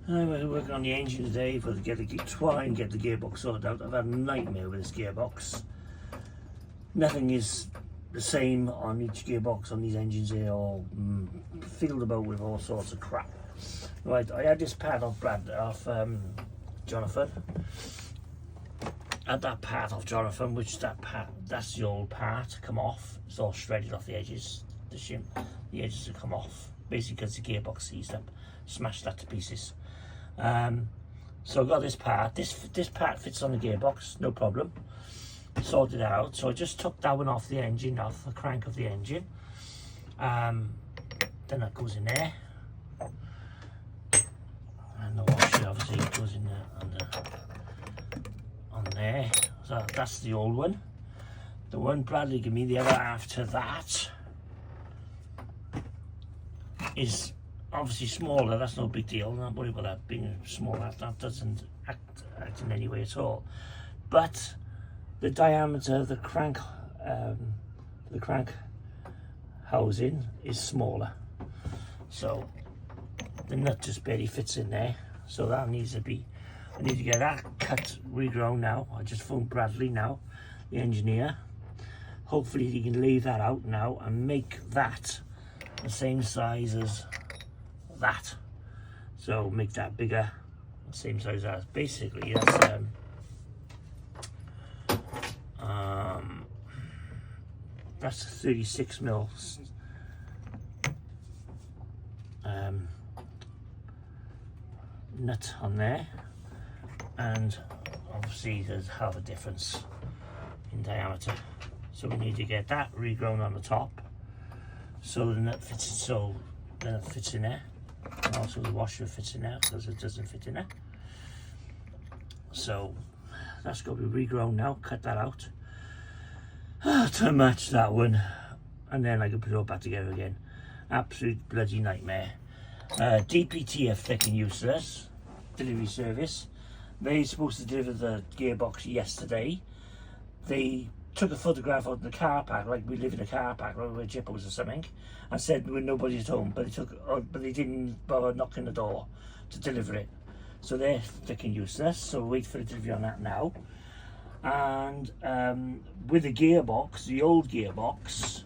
I'm working on the engine today for try and get the gearbox sorted out. I've had a nightmare with this gearbox. Nothing is the same on each gearbox on these engines. They're all filled about with all sorts of crap. Right, I had this pad off Jonathan. Had that part off Jonathan, which that's the old part come off. It's all shredded off the edges. The edges have come off, basically because the gearbox seized up, smashed that to pieces. So I got this part. This part fits on the gearbox, no problem. Sorted it out. So I just took that one off the engine, off the crank of the engine. Then that goes in there, and the washer obviously goes in there on there. So that's the old one. The one Bradley gave me, the other after that, is obviously smaller. That's no big deal. Don't worry about that being smaller. That doesn't act in any way at all. But the diameter of the crank housing is smaller, so the nut just barely fits in there. So that needs to be. I need to get that cut, regrown now. I just phoned Bradley now, the engineer. Hopefully he can lay that out now and make that the same size as that. So make that bigger, same size as. Basically that's 36 mils. Nut on there, and obviously there's half a difference in diameter. So we need to get that regrown on the top, so the nut fits. So then it fits in there. And also the washer fits in there because it doesn't fit in there. So that's got to be regrown now. Cut that out to match that one, and then I can put it all back together again. Absolute bloody nightmare. DPT are fucking useless. Delivery service. They're supposed to deliver the gearbox yesterday. They took a photograph of the car park, like we live in a car park, like where Jippos or something, and said when nobody's home. But they didn't bother knocking the door to deliver it. So they're fucking useless. So we'll wait for the delivery on that now. And with the gearbox, the old gearbox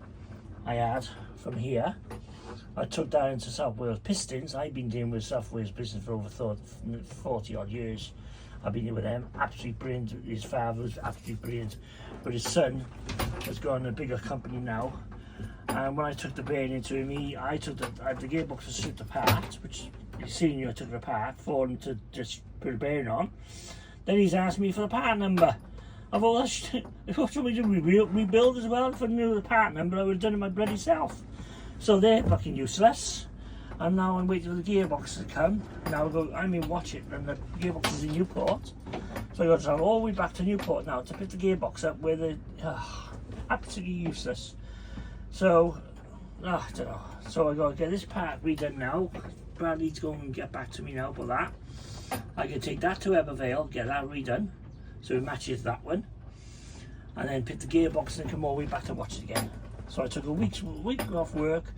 I had from here, I took that into South Wales Pistons. I've been dealing with South Wales Pistons for over 40 odd years. I've been here with them. Absolutely brilliant. His father was absolutely brilliant, but his son has gone a bigger company now. And when I took the bearing into him, I took the gearbox was stripped apart, which you see, I took it apart for him to just put a bearing on. Then he's asked me for the part number. I've all what should we do? Rebuild as well for the new part number? I would have done it my bloody self. So they're fucking useless. And now I'm waiting for the gearbox to come. Now I'm in Watchet and the gearbox is in Newport. So I got to travel all the way back to Newport now to pick the gearbox up where the absolutely useless. So I don't know. So I got to get this part redone now. Bradley's going to get back to me now about that. I can take that to Evervale, get that redone, so it matches that one, and then pick the gearbox and come all the way back to watch it again. So I took a week off work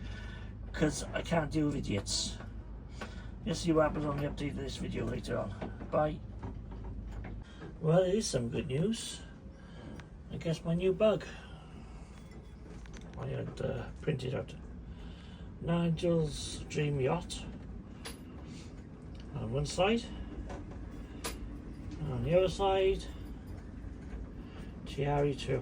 because I can't deal with idiots. You'll see what happens on the update of this video later on. Bye. Well, it is some good news. I guess my new bug. I had printed out Nigel's Dream Yacht on one side, and on the other side TIARRI II.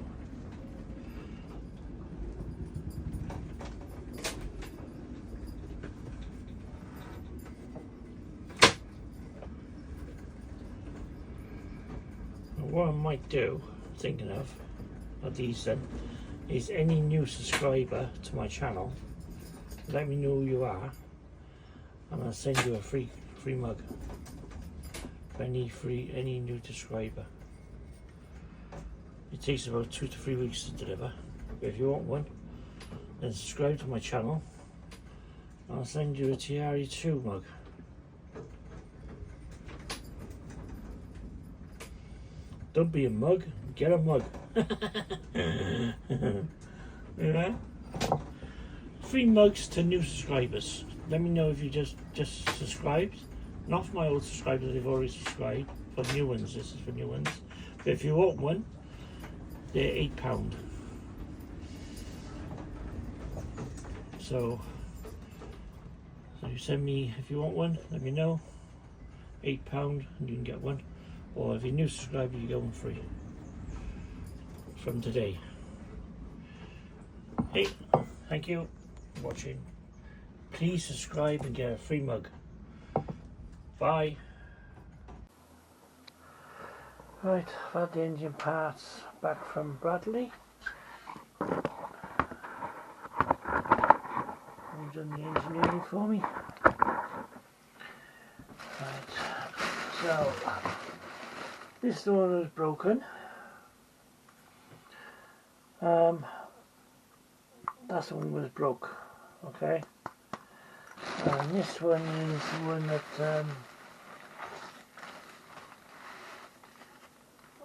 What I might do, thinking of these then, is any new subscriber to my channel, let me know who you are, and I'll send you a free mug for any new subscriber. It takes about 2 to 3 weeks to deliver, but if you want one, then subscribe to my channel. I'll send you a TIARRI II mug. Don't be a mug, get a mug. Yeah. 3 mugs to new subscribers. Let me know if you just subscribed, not for my old subscribers, they've already subscribed. For new ones, this is for new ones. But if you want one, they're £8. So you send me, if you want one, let me know. £8 and you can get one. Or if you're a new subscriber, you get one free from today. Hey, thank you for watching. Please subscribe and get a free mug. Bye. Right, I've had the engine parts back from Bradley. He's done the engineering for me. Right, so this one was broken. That's the one was broke. Okay. And this one is the one that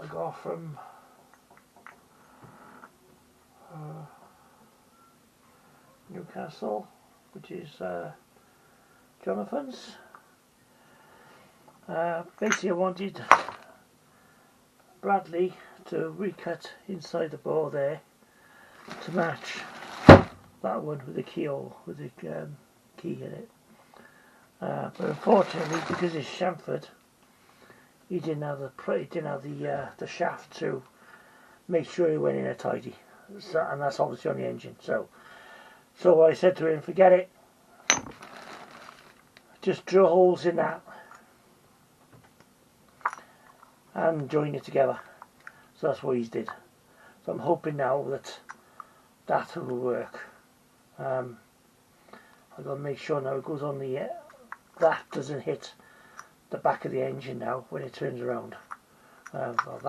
I got from Newcastle, which is Jonathan's. Basically I wanted Bradley to recut inside the bore there to match that one with the keyhole, with the key in it. But unfortunately, because it's chamfered, he didn't have the shaft to make sure he went in a tidy. So, and that's obviously on the engine. So I said to him, forget it. Just drill holes in that and join it together. So that's what he did. So I'm hoping now that will work. I've got to make sure now it goes on the that doesn't hit the back of the engine now when it turns around. Well,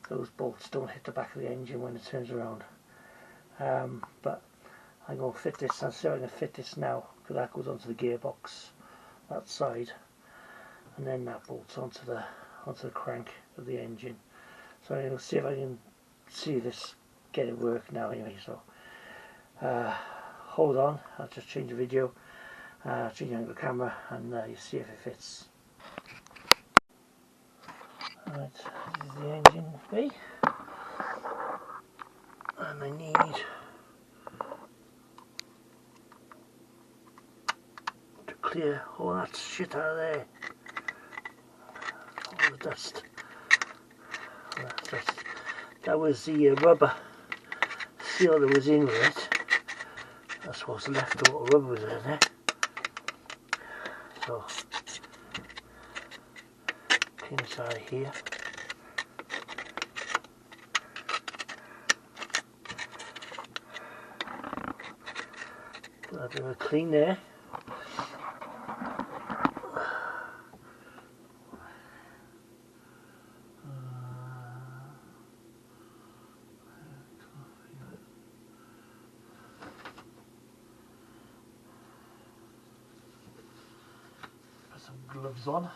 those bolts don't hit the back of the engine when it turns around. But I'm going to fit this. I'll see if I can fit this now, because that goes onto the gearbox, that side, and then that bolts onto the crank of the engine. So I'm going to see if I can see this get it work now anyway. So hold on, I'll just change the video, change the angle of the camera, and you see if it fits. Right, this is the engine bay, and I need to clear all that shit out of there, all the dust. That was the rubber seal that was in with it. That's what's left of what rubber was in there. So clean this out of here. Put a bit of a clean there. Put some gloves on.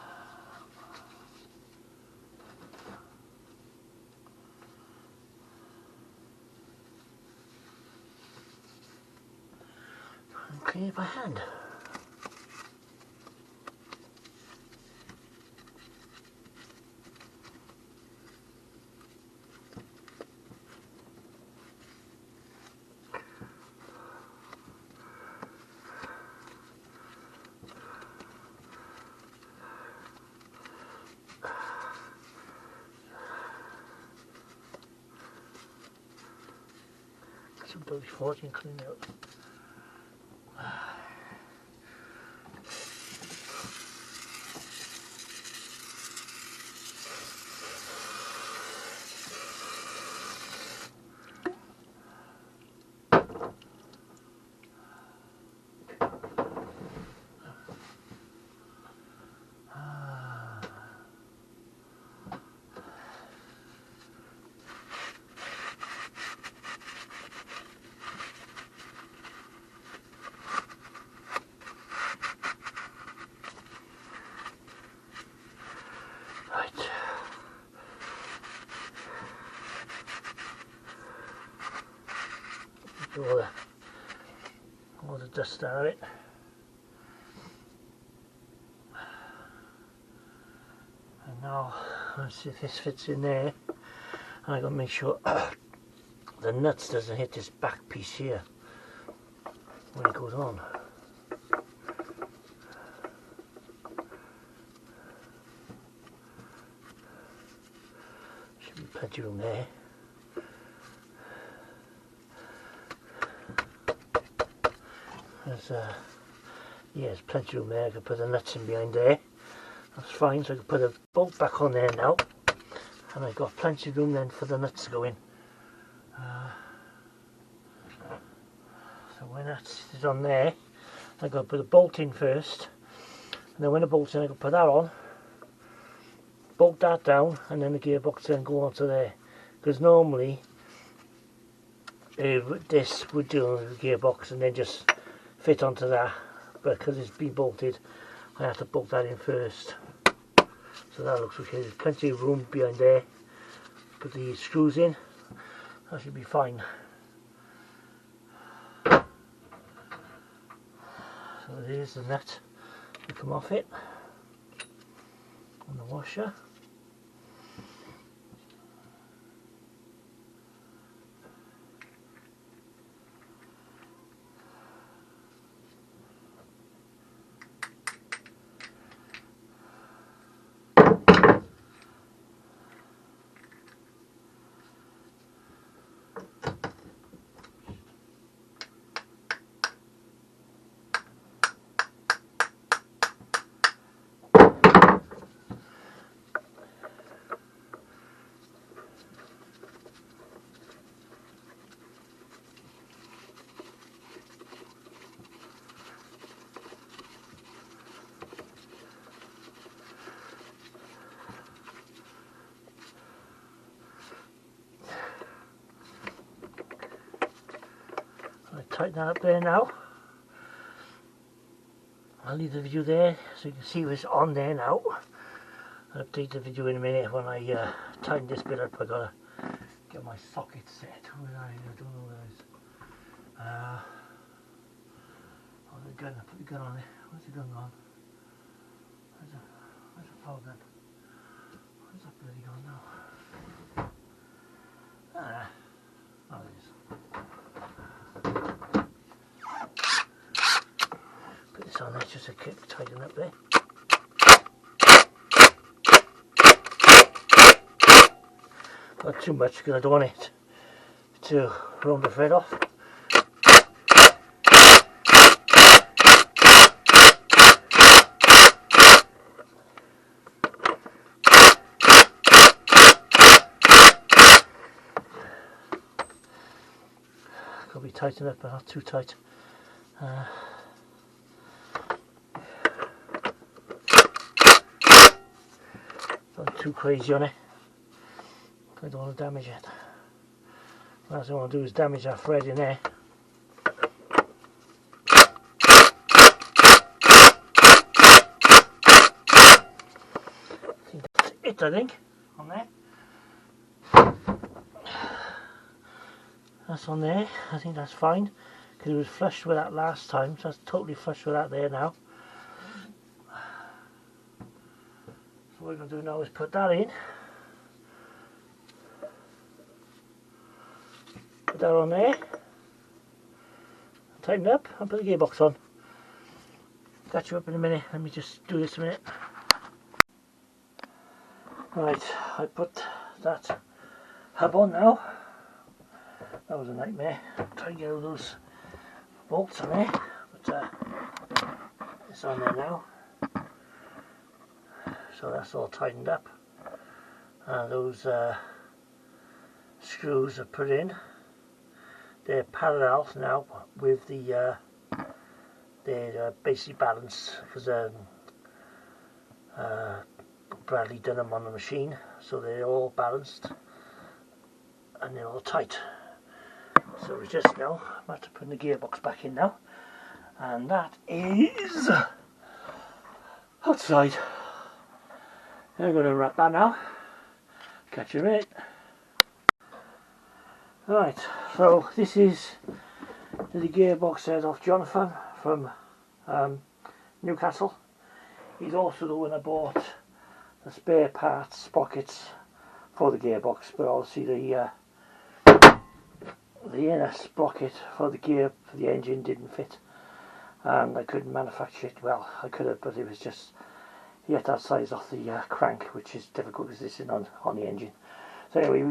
Clean it by hand. Some dirty 14 clean it up. All the dust out of it. Now let's see if this fits in there, and I got to make sure the nuts doesn't hit this back piece here when it goes on. Should be plenty of room there. There's plenty of room there. I can put the nuts in behind there. That's fine, so I can put a bolt back on there now, and I've got plenty of room then for the nuts to go in. So when that's on there, I've got to put a bolt in first, and then when the bolt's in, I can put that on, bolt that down, and then the gearbox then go onto there. Because normally this would do on the gearbox and then just fit onto that, but because it's been bolted, I have to bolt that in first. So that looks okay. There's plenty of room behind there. Put the screws in, that should be fine. So there's the nut to come off it on the washer. Tighten that up there now. I'll leave the video there so you can see what's on there now. I'll update the video in a minute when I tighten this bit up. I gotta get my socket set. Where are you? I don't know where it is. Oh, the gun. I put the gun on it. Where's the gun gone? Where's the power gun? Where's that bloody gun now? Oh, there it is. Put this on there just to keep tighten up there. Not too much because I don't want it to run the thread off. Got to be tightened up, but not too tight. Not too crazy on it. I don't want to damage it. The last thing I want to do is damage that thread in there. I think that's it, I think, on there. That's on there. I think that's fine because it was flush with that last time, so that's totally flush with that there now. So what we're going to do now is put that in. Put that on there. Tighten up and put the gearbox on. Catch you up in a minute. Let me just do this a minute. Right, I put that hub on now. That was a nightmare. Trying to get all those bolts on there, but it's on there now. So that's all tightened up. Those screws are put in. They're parallel now with the they're basically balanced because Bradley done them on the machine, so they're all balanced and they're all tight. So it's just now I'm about to put the gearbox back in now, and that is outside. I'm going to wrap that now. Catch you in a minute. Right, so this is the gearbox set off Jonathan from Newcastle. He's also the one I bought spare parts sprockets for the gearbox, but obviously the inner sprocket for the engine didn't fit, and I couldn't manufacture it. Well, I could have, but it was just, you get that size off the crank, which is difficult because this is on the engine. So anyway,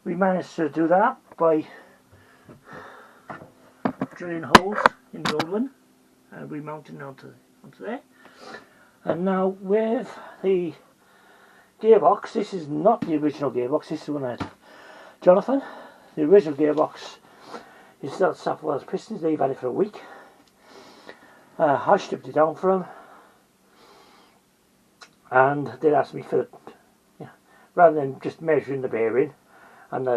we managed to do that by drilling holes in the old one and remounting onto there. And now with the gearbox, this is not the original gearbox, this is the one I had Jonathan. The original gearbox is still at Southwell's Pistons. They've had it for a week. I stripped it down for them, and they asked me for, rather than just measuring the bearing and the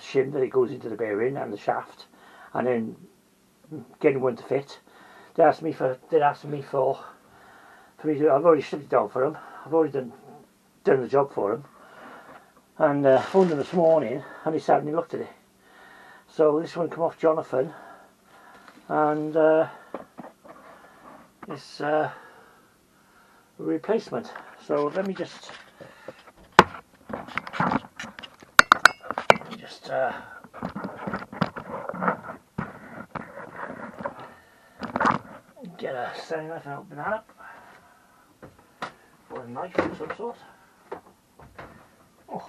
shim that it goes into the bearing and the shaft, and then getting one to fit, they asked me for me to, I've already stripped it down for them. I've already done the job for them, and phoned them this morning, and they sat and looked at it. So this one come off Jonathan, and it's a replacement. So let me just get a standing knife and open that up, or a knife of some sort. Oh.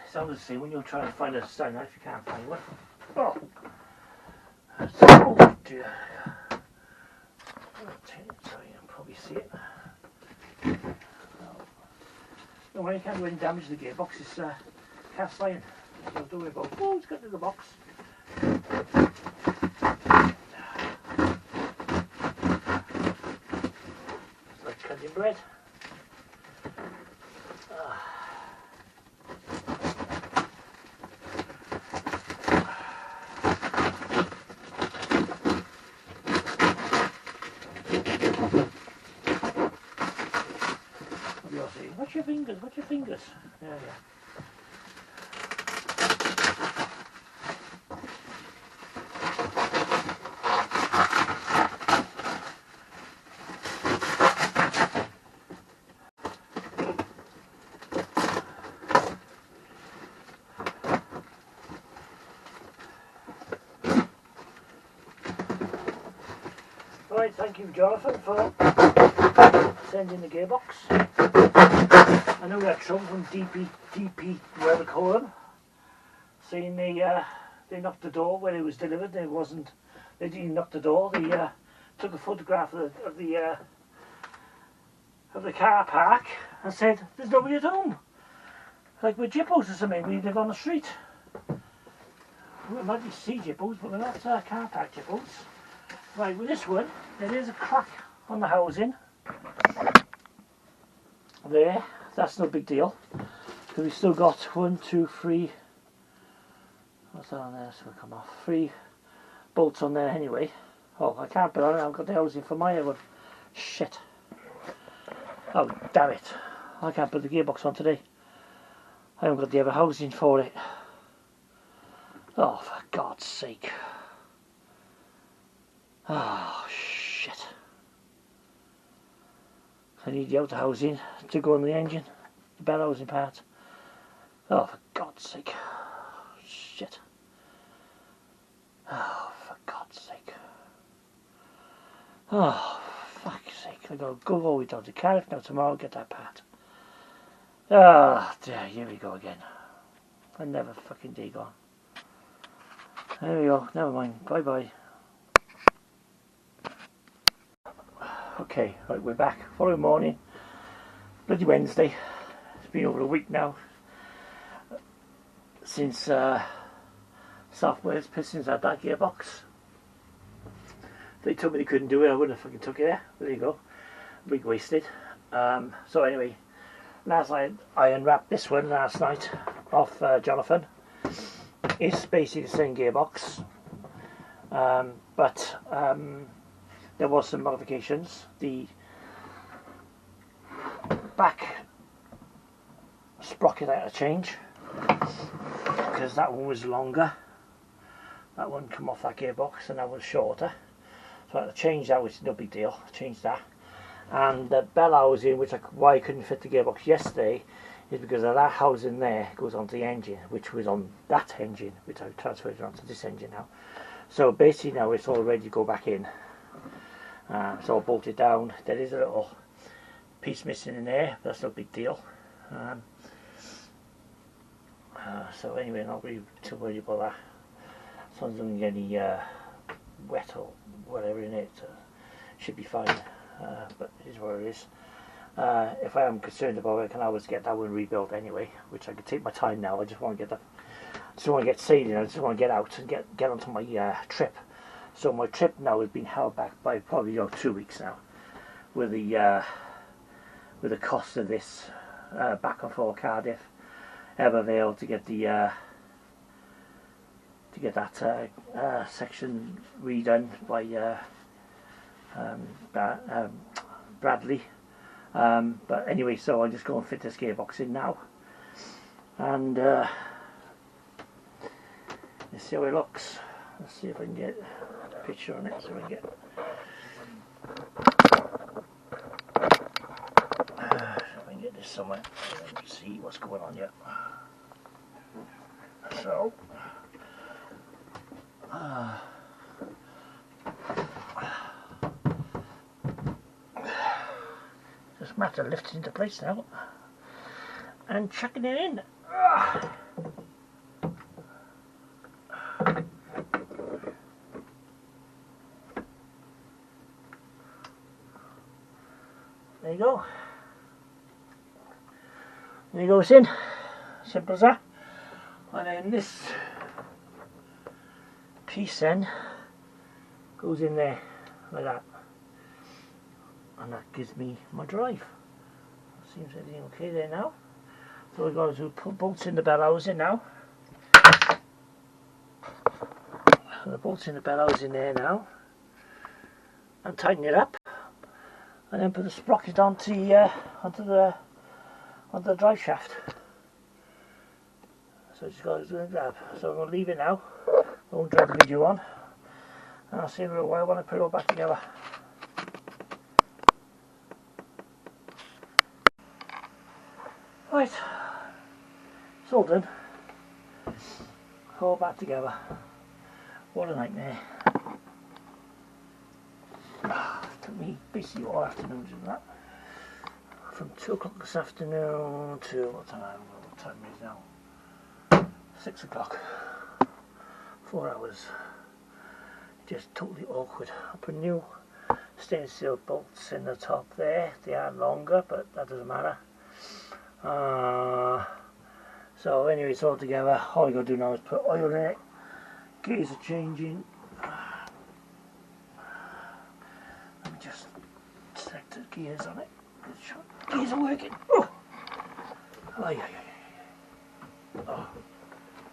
It's obviously when you're trying to find a stone knife, you can't find one. Oh, oh dear. So you can probably see it. No way, you can't do any damage to the gearbox. It's cast iron. So don't worry about. Oh, it's got to the box. It's like cutting bread. Watch your fingers, watch your fingers. Yeah, yeah. Right, thank you, Jonathan, for sending the gearbox. I know we had trouble from DP, whatever they call them, saying they knocked the door when it was delivered. They didn't knock the door. They took a photograph of the car park and said there's nobody at home. Like we're jippos or something. We live on the street. We might be sea jippos, but we're not car park jippos. Right, with this one, there is a crack on the housing. There. That's no big deal, because we've still got 1, 2, 3, what's that on there, so it'll come off, 3 bolts on there anyway. Oh, I can't put on it, I've got the housing for my other one. Shit. Oh, damn it. I can't put the gearbox on today. I haven't got the other housing for it. Oh, for God's sake. Oh, shit. I need the outer housing to go on the engine, the bell housing part. Oh, for God's sake. Shit. Oh, for God's sake. Oh, fuck's sake. I gotta go all the way down to Cardiff now tomorrow and get that part. Ah, oh, dear, here we go again. Another fucking day gone. There we go, never mind. Bye bye. Okay, right, we're back. Following morning, bloody Wednesday. It's been over a week now since South Wales Pistons had that gearbox. They told me they couldn't do it, I wouldn't have fucking took it there. There you go. Week wasted. So anyway, last night I unwrapped this one last night off Jonathan. It's basically the same gearbox, but there was some modifications. The back sprocket I had to change because that one was longer. That one come off that gearbox and that was shorter. So I had to change that, which is no big deal. I changed that. And the bell housing, why I couldn't fit the gearbox yesterday, is because of that housing there goes onto the engine, which was on that engine, which I've transferred onto this engine now. So basically now it's all ready to go back in. So I'll bolt it down. There is a little piece missing in there, but that's no big deal. So anyway, not really too worried about that. As long as I don't get any wet or whatever in it, should be fine. But it is what it is. If I am concerned about it, I can always get that one rebuilt anyway, which I could take my time now. I just want to get sailing. I just want to get out and get onto my trip. So my trip now has been held back by probably 2 weeks now, with the cost of this back and forth Cardiff, Evervale to get that section redone by Bradley. But anyway, so I'll just go and fit this gearbox in now, and let's see how it looks. Let's see if I can get a picture on it, so we can get this somewhere. Let's see what's going on here. So just a matter of lifting into place now and chucking it in. There you go. There you go, it's in. Simple as that. And then this piece then goes in there like that, and that gives me my drive. Seems everything okay there now. So we've got to put bolts in the bell housing now. So the bolts in the bell housing there now, and tighten it up, and then put the sprocket onto the drive shaft. So just got to do a grab. So I'm going to leave it now. I won't drag the video on, and I'll see you in a while when I put it all back together. Right, it's all done. All back together. What a nightmare. Took me basically all afternoon to do that. From 2 o'clock this afternoon to what time it is now? 6 o'clock. 4 hours. Just totally awkward. I put new stainless steel bolts in the top there. They are longer, but that doesn't matter. So anyway, it's all together. All you got to do now is put oil in it. Gears are changing. Let me just select the gears on it. Gears are working. Oh, oh yeah. Oh.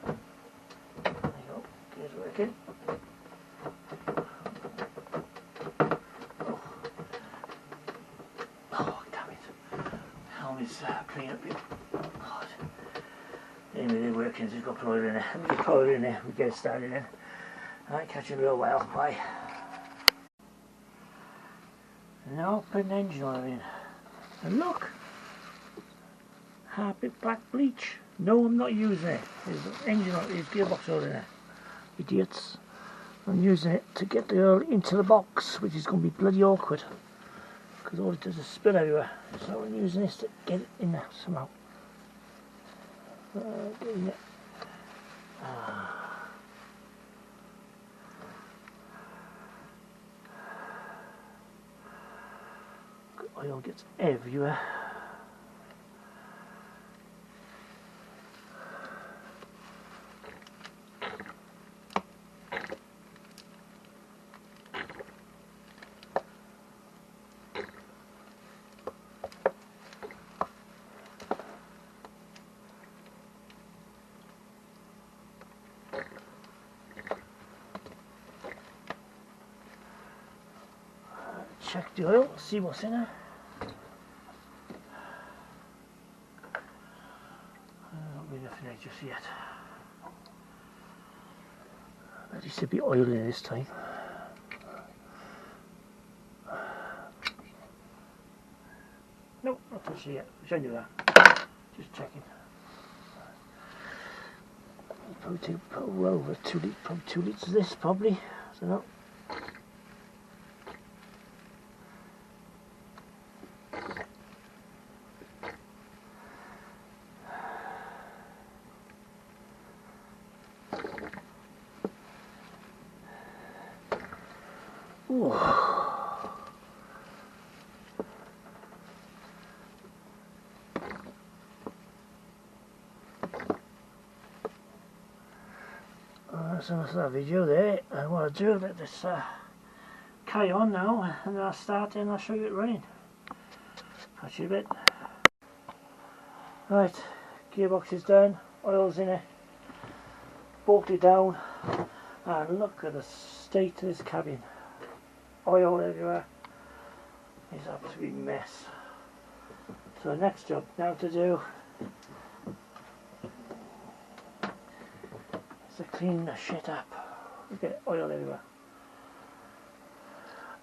There you go. Gears are working. Oh, damn it. Helmet's playing up here. God. Anyway, they're working, so we've got power in there. Let me get power in there, we get it started in. Alright, catch you in a little while. Bye. Now put an engine oil in. And look! Harpic black bleach. No, I'm not using it. There's engine oil, there's gearbox oil in there. Idiots. I'm using it to get the oil into the box, which is going to be bloody awkward, because all it does is spill everywhere. So I'm using this to get it in there somehow. Get in there. Oil gets everywhere. check the oil, see what's in it. Not really nothing there just yet. There should be oil in it this time. Nope, not touching it yet. Should I do that? Just checking. Probably well over 2 litres, probably 2 litres of this, probably. I don't know. That's enough of that video there. I want to do let this carry on now, and then I'll start and I'll show you it running. Catch you a bit. Right, gearbox is done, oil's in it, bolted down, and look at the state of this cabin. Oil everywhere. It's an absolute mess. So the next job now to do is to clean the shit up. Look at oil everywhere.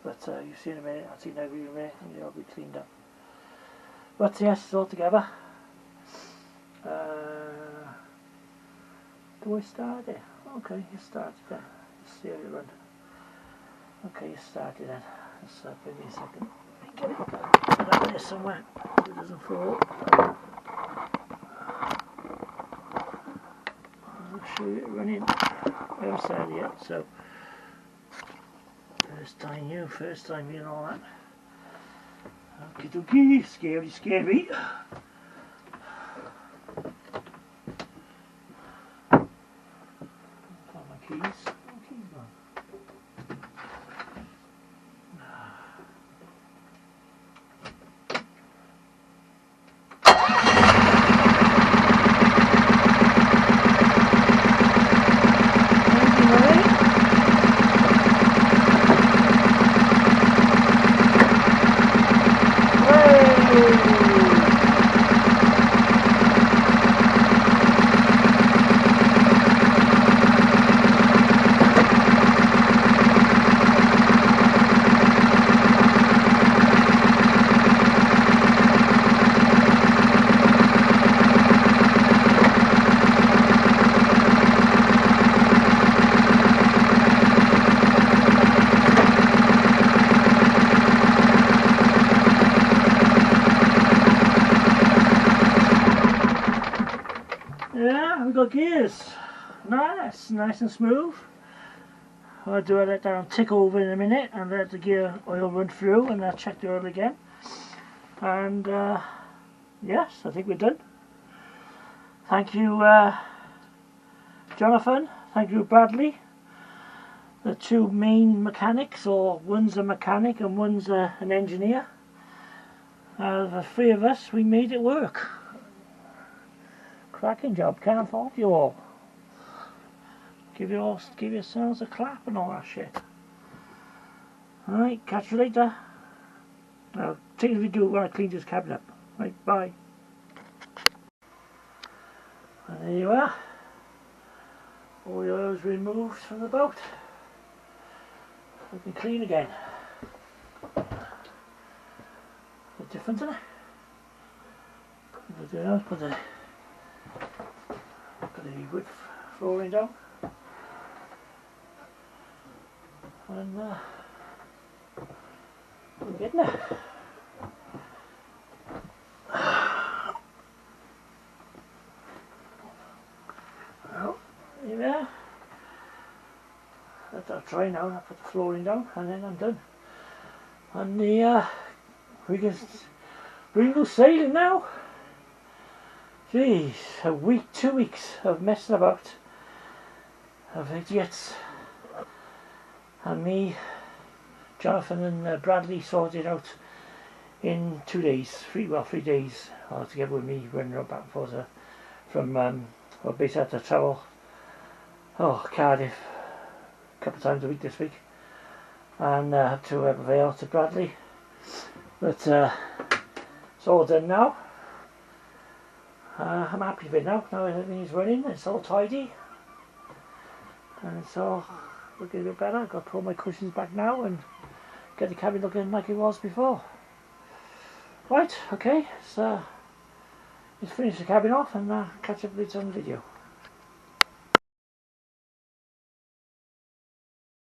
But you see in a minute, I'll see now in a minute, and it'll be cleaned up. But yes, it's all together. Do I start it? Okay, you started then. Let's see how it runs. Okay, you started then. Let's give me a second. Get it up there somewhere so it doesn't fall. I'll show you it running. I haven't started yet, so first time you and all that. Okie dokie, scary. Yeah, we've got gears. Nice and smooth. I'll do let that tick over in a minute and let the gear oil run through, and I'll check the oil again. And yes, I think we're done. Thank you, Jonathan. Thank you, Bradley. The two main mechanics, or one's a mechanic and one's an engineer. The three of us, we made it work. Cracking job, can't fault you all. Give yourselves a clap and all that shit. Alright, catch you later. I'll take the video when I clean this cabin up. Right, bye. And there you are. All the oil is removed from the boat. Looking clean again. A bit different, isn't it? What do I do now? Put the wood flooring down, and we're getting there. Well, here we are. I'll try now. I'll put the flooring down, and then I'm done. And we can go sailing now. Jeez, a week, 2 weeks of messing about, of idiots, and me, Jonathan and Bradley sorted out in 2 days, 3 days together with me running around back and forth from based out of Cardiff, a couple of times a week this week, and had to avail to Bradley, but it's all done now. I'm happy with it now everything's running, it's all tidy and it's all looking a bit better. I've got to put all my cushions back now and get the cabin looking like it was before. Right, okay, so let's finish the cabin off and catch up with you on the video.